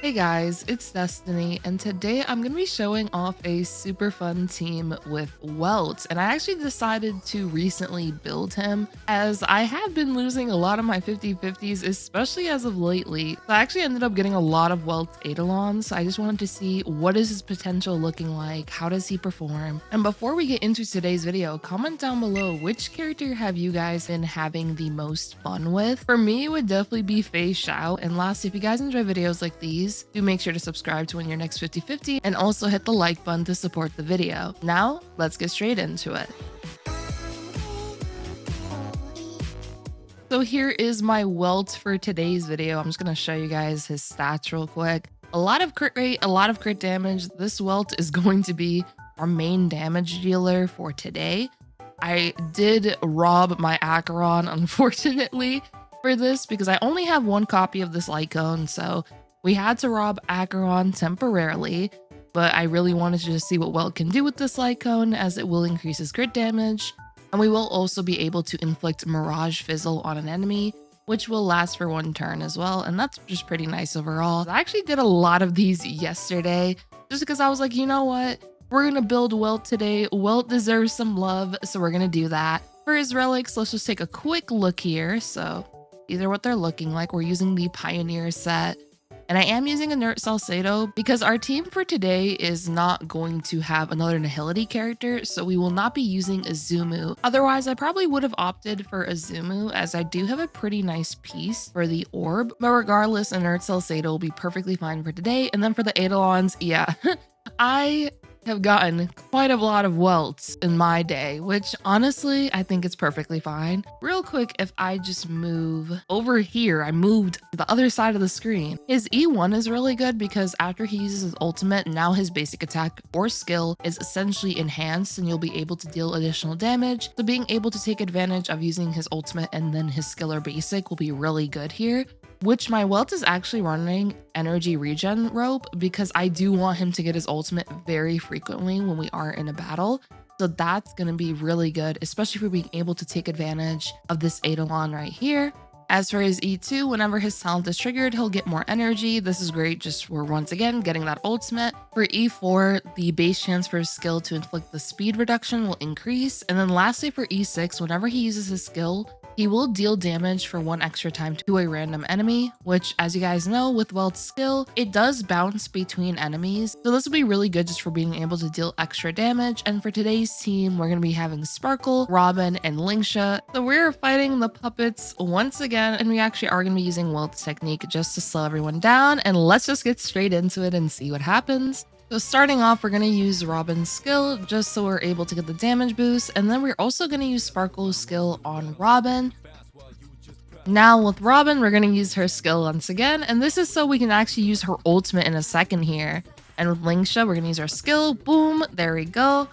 Hey guys, it's Destiny, and today I'm going to be showing off a super fun team with Welt, and I actually decided to recently build him as I have been losing a lot of my 50/50s, especially as of lately. So I actually ended up getting a lot of Welt Eidolons, so I just wanted to see what is his potential looking like, how does he perform, and before we get into today's video, comment down below which character have you guys been having the most fun with. For me, it would definitely be Fei Xiao, and lastly, if you guys enjoy videos like these, do make sure to subscribe to win your next 50/50 and also hit the like button to support the video. Now, let's get straight into it. So here is my Welt for today's video. I'm just going to show you guys his stats real quick. A lot of crit rate, a lot of crit damage. This Welt is going to be our main damage dealer for today. I did rob my Acheron, unfortunately, for this because I only have one copy of this icon, so we had to rob Acheron temporarily, but I really wanted to just see what Welt can do with this light cone, as it will increase his crit damage, and we will also be able to inflict Mirage Fizzle on an enemy, which will last for one turn as well, and that's just pretty nice overall. I actually did a lot of these yesterday, just because I was like, you know what? We're gonna build Welt today. Welt deserves some love, so we're gonna do that. For his relics, let's just take a quick look here. So these are what they're looking like. We're using the Pioneer set. And I am using Inert Salcedo because our team for today is not going to have another Nihility character, so we will not be using Azumu. Otherwise, I probably would have opted for Azumu, as I do have a pretty nice piece for the orb. But regardless, Inert Salcedo will be perfectly fine for today. And then for the Eidolons, yeah, I have gotten quite a lot of Welts in my day, which honestly, I think it's perfectly fine. Real quick, if I just move over here, I moved to the other side of the screen. His E1 is really good because after he uses his ultimate, now his basic attack or skill is essentially enhanced and you'll be able to deal additional damage. So being able to take advantage of using his ultimate and then his skill or basic will be really good here. Which my Welt is actually running energy regen rope because I do want him to get his ultimate very frequently when we are in a battle. So that's going to be really good, especially for being able to take advantage of this Eidolon right here. As for his E2, whenever his talent is triggered, he'll get more energy. This is great just for, once again, getting that ultimate. For E4, the base chance for his skill to inflict the speed reduction will increase. And then lastly for E6, whenever he uses his skill, he will deal damage for one extra time to a random enemy, which, as you guys know, with Welt's skill, it does bounce between enemies. So this will be really good just for being able to deal extra damage. And for today's team, we're going to be having Sparkle, Robin, and Lingsha. So we're fighting the puppets once again, and we actually are going to be using Welt's technique just to slow everyone down. And let's just get straight into it and see what happens. So starting off, we're going to use Robin's skill just so we're able to get the damage boost. And then we're also going to use Sparkle's skill on Robin. Now with Robin, we're going to use her skill once again. And this is so we can actually use her ultimate in a second here. And with Lingsha, we're going to use our skill. Boom, there we go.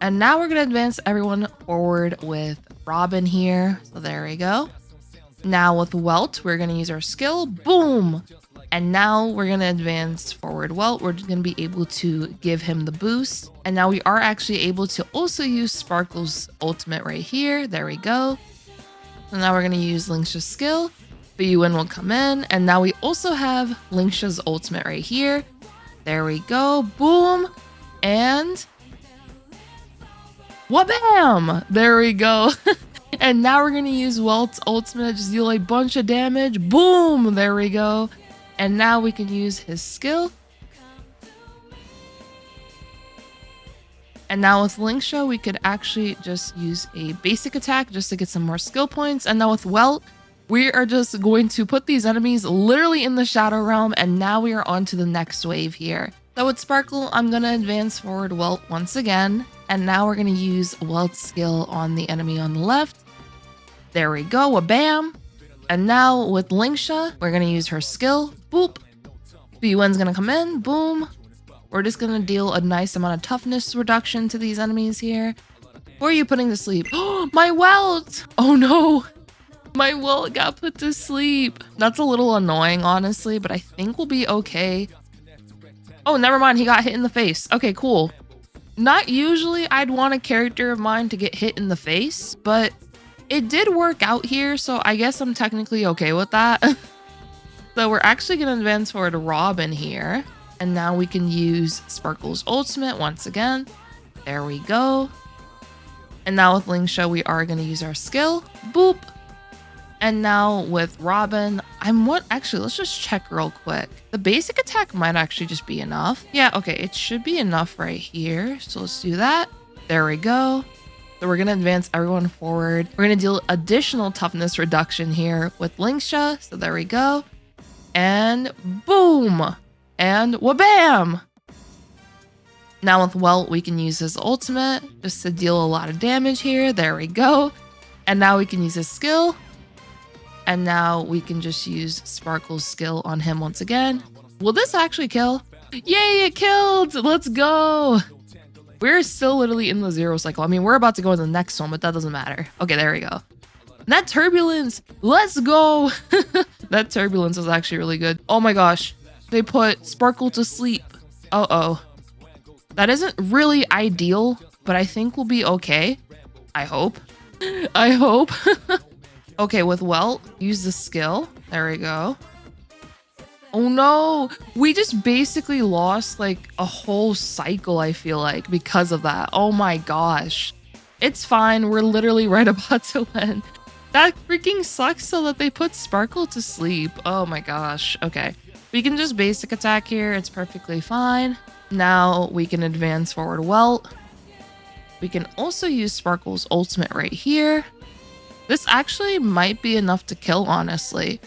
And now we're going to advance everyone forward with Robin here. So there we go. Now with Welt, we're going to use our skill. Boom. And now we're going to advance forward Welt. We're going to be able to give him the boost. And now we are actually able to also use Sparkle's ultimate right here. There we go. So now we're going to use Lingsha's skill. The UN will come in. And now we also have Lingsha's ultimate right here. There we go. Boom. And wha-bam! There we go. And now we're going to use Welt's ultimate. Just deal a bunch of damage. Boom! There we go. And now we can use his skill. And now with Lingsha, we could actually just use a basic attack just to get some more skill points. And now with Welt, we are just going to put these enemies literally in the Shadow Realm. And now we are on to the next wave here. So with Sparkle, I'm going to advance forward Welt once again. And now we're going to use Welt's skill on the enemy on the left. There we go, a bam. And now with Lingsha, we're going to use her skill. Boop. BUN's going to come in. Boom. We're just going to deal a nice amount of toughness reduction to these enemies here. Who are you putting to sleep? Oh, my Welt! Oh no. My Welt got put to sleep. That's a little annoying, honestly, but I think we'll be okay. Oh, never mind. He got hit in the face. Okay, cool. Not usually I'd want a character of mine to get hit in the face, but it did work out here, so I guess I'm technically okay with that. So we're actually going to advance forward Robin here. And now we can use Sparkle's ultimate once again. There we go. And now with Lingsha, we are going to use our skill. Boop. And now with Robin, actually, let's just check real quick. The basic attack might actually just be enough. Yeah, okay, it should be enough right here. So let's do that. There we go. So we're going to advance everyone forward. We're going to deal additional toughness reduction here with Lingsha. So there we go. And boom. And wabam. Now with Welt, we can use his ultimate just to deal a lot of damage here. There we go. And now we can use his skill. And now we can just use Sparkle's skill on him once again. Will this actually kill? Yay, it killed! Let's go! We're still literally in the 0 cycle. I mean, we're about to go to the next one, but that doesn't matter. Okay, there we go. That turbulence! Let's go! That turbulence is actually really good. Oh my gosh. They put Sparkle to sleep. Uh-oh. That isn't really ideal, but I think we'll be okay. I hope. I hope. Okay, with Welt, use the skill. There we go. Oh no, we just basically lost like a whole cycle, I feel like, because of that. Oh my gosh. It's fine, we're literally right about to win. That freaking sucks so that they put Sparkle to sleep. Oh my gosh, okay. We can just basic attack here, it's perfectly fine. Now we can advance forward Welt. We can also use Sparkle's ultimate right here. This actually might be enough to kill, honestly.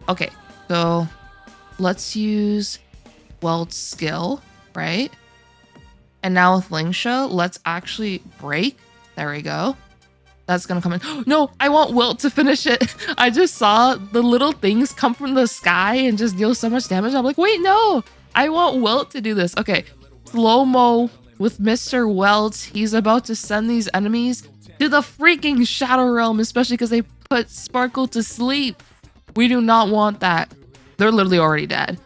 Okay, so let's use Welt's skill, right? And now with Lingsha, let's actually break. There we go. That's gonna come in. No, I want Welt to finish it. I just saw the little things come from the sky and just deal so much damage. I'm like, wait, no, I want Welt to do this. Okay, slow-mo with Mr. Welt. He's about to send these enemies to the freaking Shadow Realm, especially because they put Sparkle to sleep. We do not want that. They're literally already dead.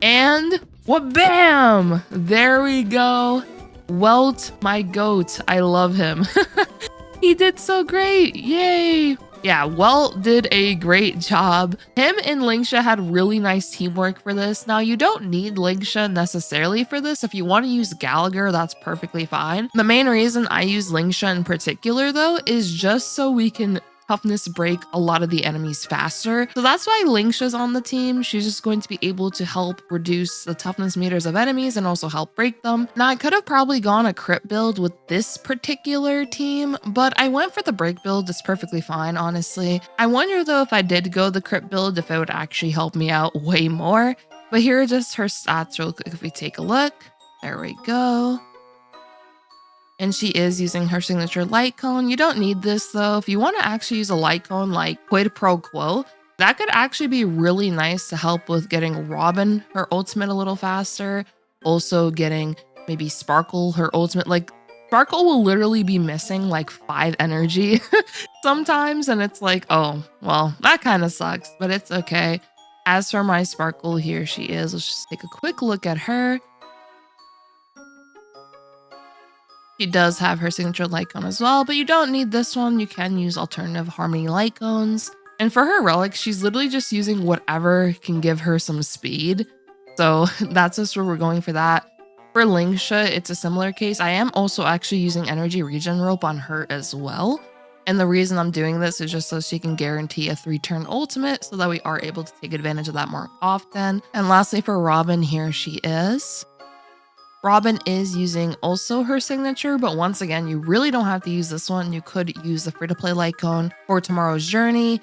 And what? Bam! There we go. Welt, my goat. I love him. He did so great. Yay. Yeah, Welt did a great job. Him and Lingsha had really nice teamwork for this. Now, you don't need Lingsha necessarily for this. If you want to use Gallagher, that's perfectly fine. The main reason I use Lingsha in particular, though, is just so we can toughness break a lot of the enemies faster. So that's why Lingsha's on the team. She's just going to be able to help reduce the toughness meters of enemies and also help break them. Now, I could have probably gone a crit build with this particular team, but I went for the break build. It's perfectly fine, honestly. I wonder though, if I did go the crit build, if it would actually help me out way more. But here are just her stats real quick. If we take a look, there we go. And she is using her signature light cone. You don't need this though. If you want to actually use a light cone like quid pro quo, that could actually be really nice to help with getting Robin her ultimate a little faster. Also getting maybe Sparkle her ultimate. Like Sparkle will literally be missing like 5 energy sometimes. And it's like, oh, well, that kind of sucks, but it's okay. As for my Sparkle, here she is. Let's just take a quick look at her. She does have her signature light cone as well, but you don't need this one. You can use alternative harmony light cones. And for her relic, she's literally just using whatever can give her some speed. So that's just where we're going for that. For Lingsha, it's a similar case. I am also actually using energy regen rope on her as well. And the reason I'm doing this is just so she can guarantee a 3-turn ultimate so that we are able to take advantage of that more often. And lastly, for Robin, here she is. Robin is using also her signature, but once again, you really don't have to use this one. You could use the free-to-play light cone for Tomorrow's Journey.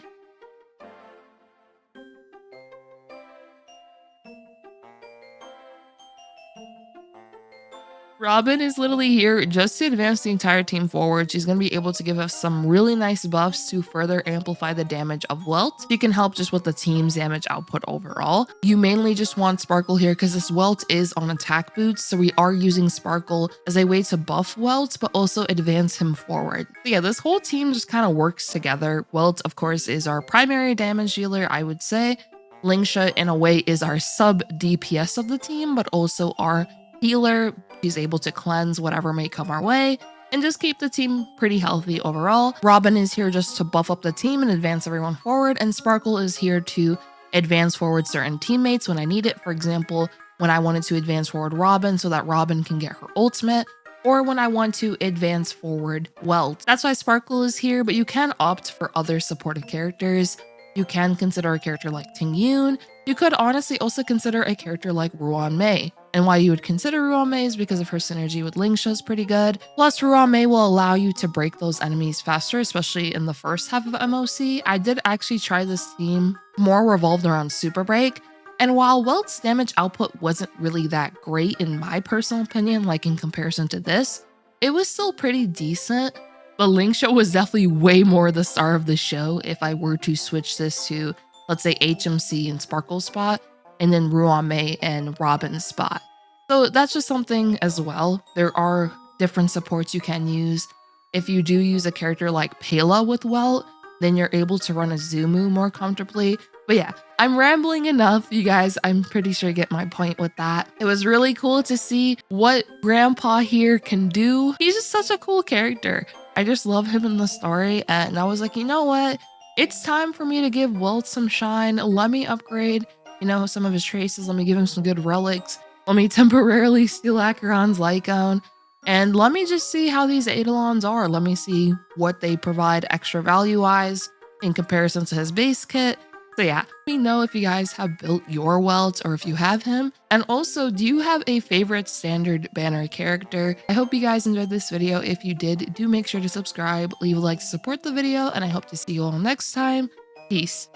Robin is literally here just to advance the entire team forward. She's going to be able to give us some really nice buffs to further amplify the damage of Welt. She can help just with the team's damage output overall. You mainly just want Sparkle here because this Welt is on attack boots, so we are using Sparkle as a way to buff Welt, but also advance him forward. So yeah, this whole team just kind of works together. Welt, of course, is our primary damage dealer, I would say. Lingsha, in a way, is our sub DPS of the team, but also our healer. She's able to cleanse whatever may come our way and just keep the team pretty healthy overall. Robin is here just to buff up the team and advance everyone forward, and Sparkle is here to advance forward certain teammates when I need it. For example, when I wanted to advance forward Robin so that Robin can get her ultimate, or when I want to advance forward Welt. That's why Sparkle is here, but you can opt for other supportive characters. You can consider a character like Ting Yun. You could honestly also consider a character like Ruan Mei. And why you would consider Ruan Mei is because of her synergy with Lingsha is pretty good. Plus, Ruan Mei will allow you to break those enemies faster, especially in the first half of MOC. I did actually try this team more revolved around Super Break. And while Welt's damage output wasn't really that great in my personal opinion, like in comparison to this, it was still pretty decent. But Lingsha was definitely way more the star of the show if I were to switch this to, let's say, HMC and Sparkle spot, and then Ruan Mei and Robin's spot. So that's just something as well. There are different supports you can use. If you do use a character like Pela with Welt, then you're able to run a Zumu more comfortably. But yeah, I'm rambling enough, you guys. I'm pretty sure you get my point with that. It was really cool to see what Grandpa here can do. He's just such a cool character. I just love him in the story, and I was like, you know what? It's time for me to give Welt some shine. Let me upgrade, some of his traces. Let me give him some good relics. Let me temporarily steal Acheron's Lycone. And let me just see how these Eidolons are. Let me see what they provide extra value-wise in comparison to his base kit. So yeah, let me know if you guys have built your Welt or if you have him. And also, do you have a favorite standard banner character? I hope you guys enjoyed this video. If you did, do make sure to subscribe, leave a like to support the video, and I hope to see you all next time. Peace.